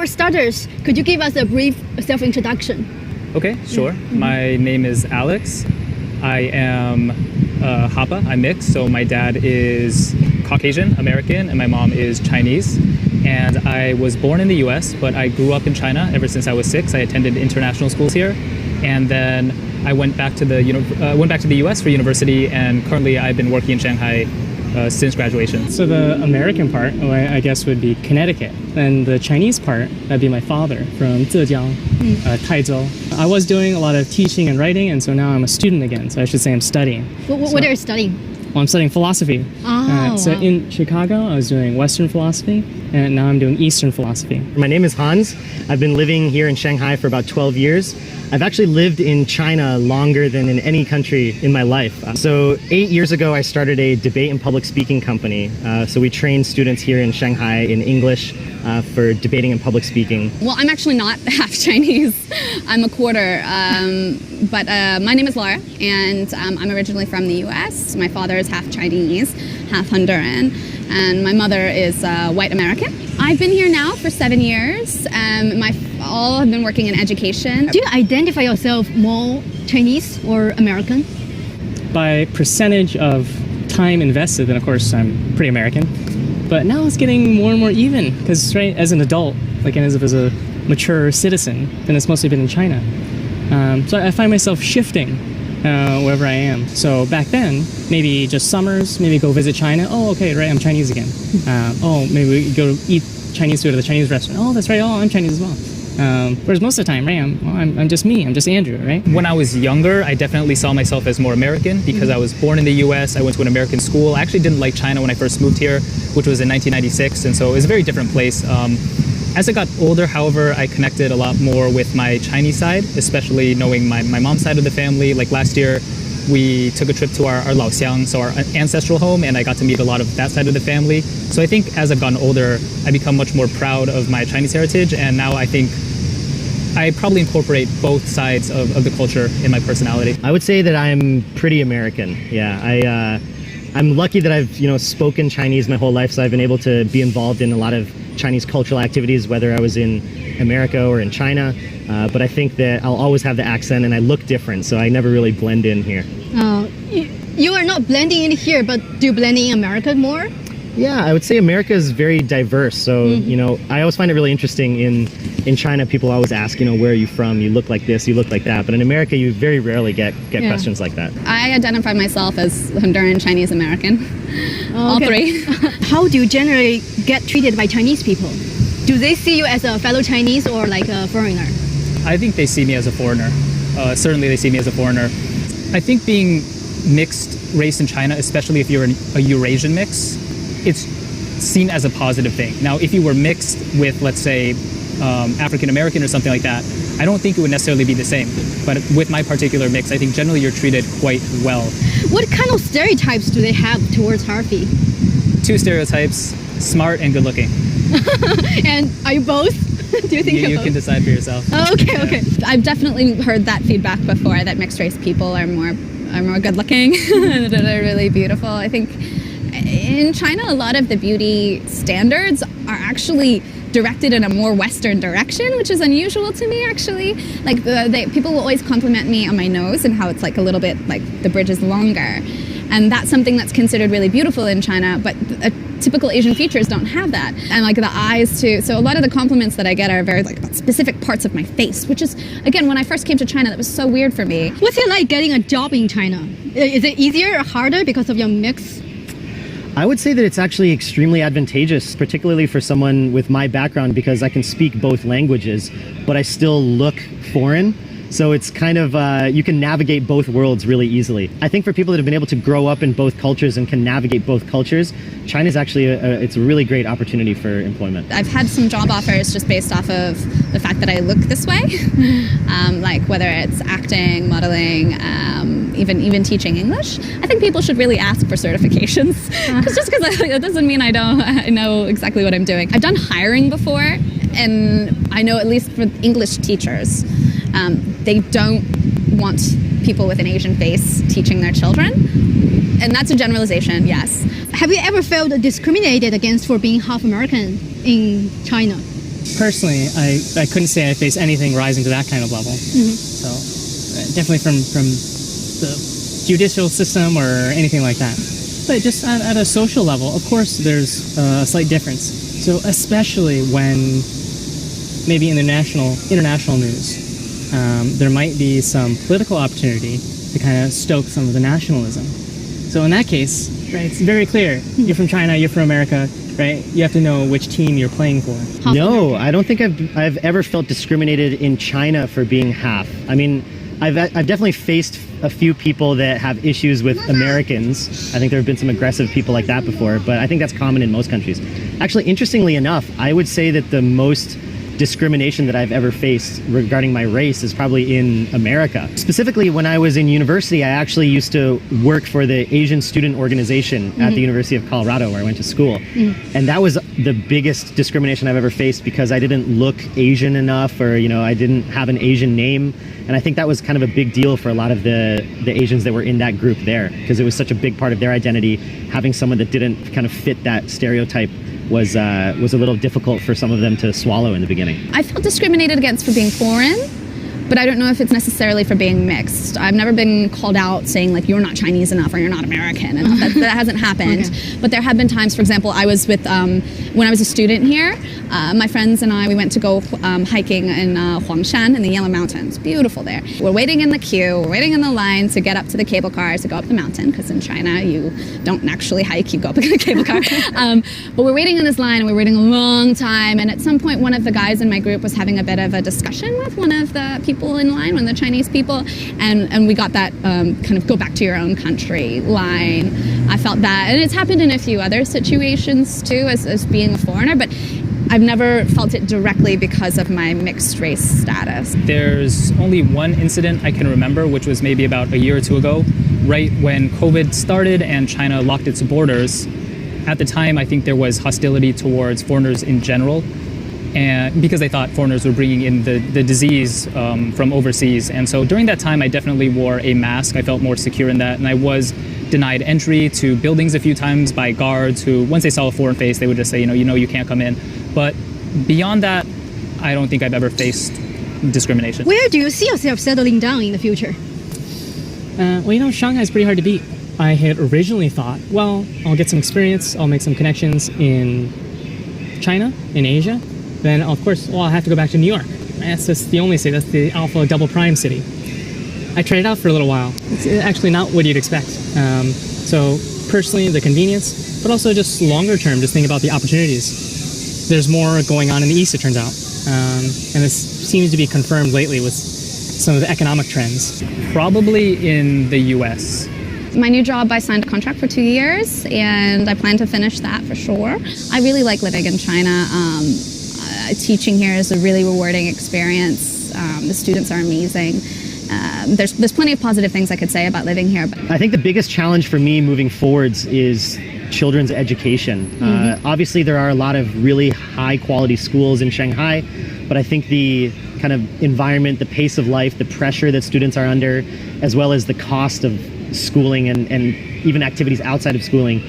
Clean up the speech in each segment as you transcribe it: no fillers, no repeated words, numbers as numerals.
For starters, could you give us a brief self-introduction? Okay, sure. My name is Alex. I am Hapa. I'm mixed. So my dad is Caucasian American and my mom is Chinese. And I was born in the US, but I grew up in China ever since I was 6. I attended international schools here. And then I went back to the US for university, and currently I've been working in Shanghai since graduation. So the American part, I guess, would be Connecticut. And the Chinese part, that'd be my father from Zhejiang, Taizhou. I was doing a lot of teaching and writing, and so now I'm a student again. So I should say I'm studying. What are you studying? Well, I'm studying philosophy. So in Chicago, I was doing Western philosophy, and now I'm doing Eastern philosophy. My name is Hans. I've been living here in Shanghai for about 12 years. I've actually lived in China longer than in any country in my life. So 8 years ago, I started a debate and public speaking company. So we train students here in Shanghai in English for debating and public speaking. Well, I'm actually not half Chinese. I'm a quarter. But my name is Laura, and I'm originally from the US. My father is half Chinese, half Honduran, and my mother is white American. I've been here now for 7 years. All have been working in education. Do you identify yourself more Chinese or American? By percentage of time invested, then of course I'm pretty American. But now it's getting more and more even, because right, as an adult, like as a mature citizen, then it's mostly been in China. So I find myself shifting wherever I am. So back then, maybe just summers, maybe go visit China. Oh, okay, right, I'm Chinese again. Maybe we go eat Chinese food at the Chinese restaurant. Oh, that's right, I'm Chinese as well. Whereas most of the time, right, I'm just me, I'm just Andrew, right? When I was younger, I definitely saw myself as more American because I was born in the US. I went to an American school. I actually didn't like China when I first moved here, which was in 1996, and so it was a very different place. As I got older, however, I connected a lot more with my Chinese side, especially knowing my mom's side of the family. Like last year, we took a trip to our Laoxiang, so our ancestral home, and I got to meet a lot of that side of the family. So I think as I've gotten older, I become much more proud of my Chinese heritage, and now I think I probably incorporate both sides of the culture in my personality. I would say that I'm pretty American. Yeah, I'm lucky that I've spoken Chinese my whole life, so I've been able to be involved in a lot of Chinese cultural activities, whether I was in America or in China. But I think that I'll always have the accent, and I look different, so I never really blend in here. You are not blending in here, but do you blend in America more? Yeah, I would say America is very diverse. So, I always find it really interesting in China, people always ask, where are you from? You look like this, you look like that. But in America, you very rarely get questions like that. I identify myself as Honduran, Chinese, American. All three. How do you generally get treated by Chinese people? Do they see you as a fellow Chinese or like a foreigner? I think they see me as a foreigner. Certainly they see me as a foreigner. I think being mixed race in China, especially if you're a Eurasian mix, it's seen as a positive thing. Now, if you were mixed with, let's say, African American or something like that, I don't think it would necessarily be the same. But with my particular mix, I think generally you're treated quite well. What kind of stereotypes do they have towards Harvey? 2 stereotypes: smart and good looking. And are you both? Do you think you can decide for yourself? Oh, okay. I've definitely heard that feedback before, that mixed race people are more good looking, that are really beautiful. I think in China, a lot of the beauty standards are actually directed in a more Western direction, which is unusual to me, actually. Like, people will always compliment me on my nose and how it's like a little bit like the bridge is longer. And that's something that's considered really beautiful in China, but typical Asian features don't have that. And like the eyes too. So a lot of the compliments that I get are very like about specific parts of my face, which is, again, when I first came to China, that was so weird for me. What's it like getting a job in China? Is it easier or harder because of your mix? I would say that it's actually extremely advantageous, particularly for someone with my background, because I can speak both languages, but I still look foreign. So it's kind of, you can navigate both worlds really easily. I think for people that have been able to grow up in both cultures and can navigate both cultures, China's actually, it's a really great opportunity for employment. I've had some job offers just based off of the fact that I look this way, like whether it's acting, modeling, even teaching English. I think people should really ask for certifications, because it doesn't mean I know exactly what I'm doing. I've done hiring before, and I know at least for English teachers, they don't want people with an Asian face teaching their children. And that's a generalization, yes. Have you ever felt discriminated against for being half American in China? personally, I couldn't say I face anything rising to that kind of level. So definitely from the judicial system or anything like that. But just at a social level, of course, there's a slight difference. So especially when maybe in the international news, there might be some political opportunity to kind of stoke some of the nationalism. So in that case, right, it's very clear. You're from China, you're from America, right? You have to know which team you're playing for. No, I don't think I've ever felt discriminated in China for being half. I mean, I've definitely faced a few people that have issues with Americans. I think there have been some aggressive people like that before, but I think that's common in most countries. Actually, interestingly enough, I would say that the most discrimination that I've ever faced regarding my race is probably in America. Specifically, when I was in university, I actually used to work for the Asian Student Organization at the University of Colorado, where I went to school. And that was the biggest discrimination I've ever faced because I didn't look Asian enough, or, you know, I didn't have an Asian name. And I think that was kind of a big deal for a lot of the Asians that were in that group there, because it was such a big part of their identity. Having someone that didn't kind of fit that stereotype was a little difficult for some of them to swallow in the beginning. I felt discriminated against for being foreign, but I don't know if it's necessarily for being mixed. I've never been called out saying like you're not Chinese enough or you're not American enough. That hasn't happened. Okay. But there have been times, for example, I was with when I was a student here, my friends and I, we went to go hiking in Huangshan in the Yellow Mountains. Beautiful there. We're waiting in the queue, we're waiting in the line to get up to the cable cars to go up the mountain, because in China you don't actually hike, you go up in a cable car. But we're waiting in this line and we're waiting a long time, and at some point one of the guys in my group was having a bit of a discussion with one of the people in line, one of the Chinese people, and we got that kind of go back to your own country line. I felt that, and it's happened in a few other situations too as being a foreigner, but I've never felt it directly because of my mixed race status. There's only one incident I can remember, which was maybe about a year or two ago, right when COVID started and China locked its borders. At the time, I think there was hostility towards foreigners in general, and because they thought foreigners were bringing in the disease from overseas. And so during that time, I definitely wore a mask. I felt more secure in that, and I was denied entry to buildings a few times by guards who, once they saw a foreign face, they would just say, you can't come in. But beyond that, I don't think I've ever faced discrimination. Where do you see yourself settling down in the future? Well, Shanghai is pretty hard to beat. I had originally thought, well, I'll get some experience, I'll make some connections in China, in Asia. Then, of course, I'll have to go back to New York. That's just the only city, that's the alpha double prime city. I tried it out for a little while. It's actually not what you'd expect. So personally, the convenience, but also just longer term, just think about the opportunities. There's more going on in the East, it turns out. And this seems to be confirmed lately with some of the economic trends. Probably in the US. My new job, I signed a contract for 2 years, and I plan to finish that for sure. I really like living in China. Teaching here is a really rewarding experience. The students are amazing. There's plenty of positive things I could say about living here. But I think the biggest challenge for me moving forwards is children's education. Obviously, there are a lot of really high quality schools in Shanghai, but I think the kind of environment, the pace of life, the pressure that students are under, as well as the cost of schooling and even activities outside of schooling,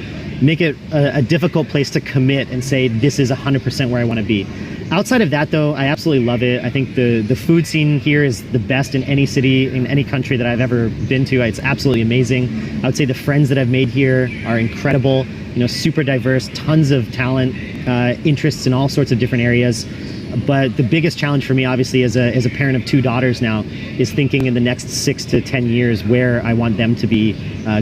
make it a difficult place to commit and say, this is 100% where I want to be. Outside of that, though, I absolutely love it. I think the food scene here is the best in any city, in any country that I've ever been to. It's absolutely amazing. I would say the friends that I've made here are incredible, super diverse, tons of talent, interests in all sorts of different areas. But the biggest challenge for me, obviously, as a parent of 2 daughters now, is thinking in the next 6 to 10 years where I want them to be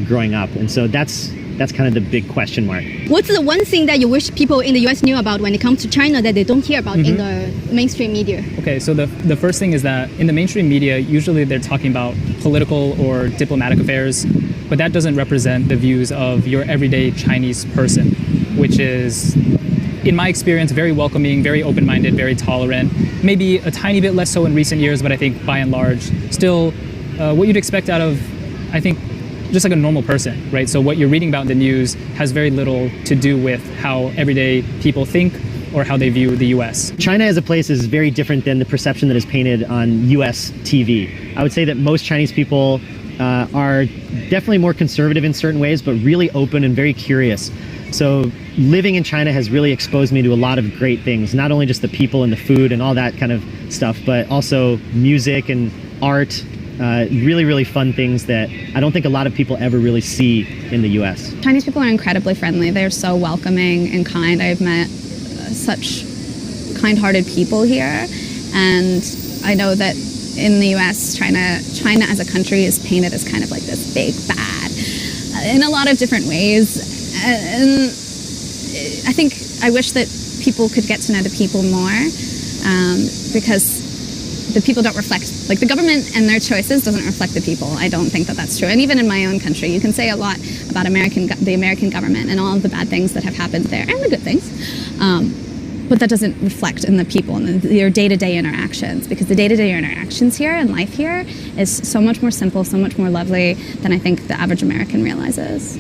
growing up. And so that's kind of the big question mark. What's the one thing that you wish people in the US knew about when it comes to China that they don't hear about in the mainstream media? Okay, so the first thing is that in the mainstream media, usually they're talking about political or diplomatic affairs, but that doesn't represent the views of your everyday Chinese person, which is, in my experience, very welcoming, very open-minded, very tolerant. Maybe a tiny bit less so in recent years, but I think by and large, still what you'd expect out of, I think, just like a normal person, right? So what you're reading about in the news has very little to do with how everyday people think or how they view the US. China as a place is very different than the perception that is painted on US TV. I would say that most Chinese people are definitely more conservative in certain ways, but really open and very curious. So living in China has really exposed me to a lot of great things, not only just the people and the food and all that kind of stuff, but also music and art, really, really fun things that I don't think a lot of people ever really see in the US. Chinese people are incredibly friendly. They're so welcoming and kind. I've met such kind-hearted people here, and I know that in the US, China as a country is painted as kind of like this big bad in a lot of different ways. And I wish that people could get to know the people more, because the people don't reflect, like the government and their choices doesn't reflect the people. I don't think that that's true. And even in my own country, you can say a lot about the American government and all of the bad things that have happened there and the good things. But that doesn't reflect in the people and their day-to-day interactions, because the day-to-day interactions here and life here is so much more simple, so much more lovely than I think the average American realizes.